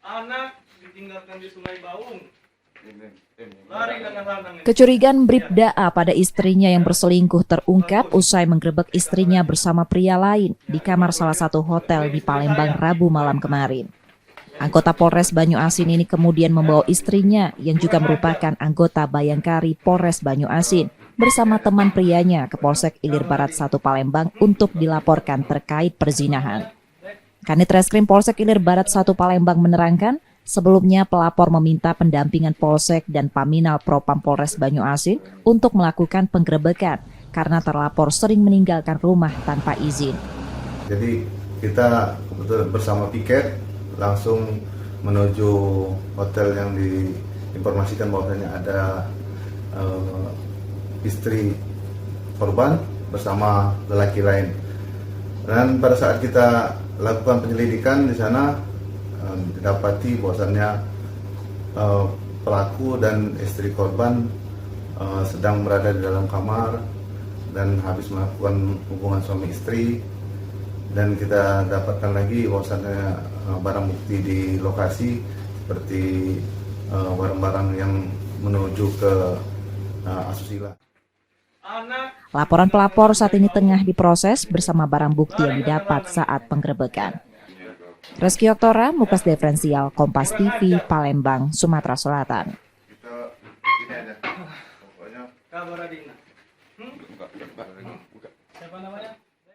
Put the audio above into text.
Anak ditinggalkan di Sungai Baung. Lari dengan Kecurigaan Bribda A pada istrinya yang berselingkuh terungkap usai menggerebek istrinya bersama pria lain di kamar salah satu hotel di Palembang Rabu malam kemarin. Anggota Polres Banyuasin ini kemudian membawa istrinya yang juga merupakan anggota Bayangkari Polres Banyuasin bersama teman prianya ke Polsek Ilir Barat 1 Palembang untuk dilaporkan terkait perzinahan. Kanit Reskrim Polsek Ilir Barat 1 Palembang menerangkan, sebelumnya pelapor meminta pendampingan Polsek dan Paminal Propam Polres Banyuasin untuk melakukan penggerebekan karena terlapor sering meninggalkan rumah tanpa izin. Jadi kita kebetulan bersama piket langsung menuju hotel yang diinformasikan bahwasanya ada istri korban bersama lelaki lain. Dan pada saat kita lakukan penyelidikan di sana didapati bahwasannya pelaku dan istri korban sedang berada di dalam kamar dan habis melakukan hubungan suami istri. Dan kita dapatkan lagi bahwasannya barang bukti di lokasi seperti barang-barang yang menuju ke asusila. Laporan pelapor saat ini tengah diproses bersama barang bukti yang didapat saat penggerebekan. Reski Oktora, Mukas Diferensial, Kompas TV, Palembang, Sumatera Selatan. Kabar Adina. Siapa namanya?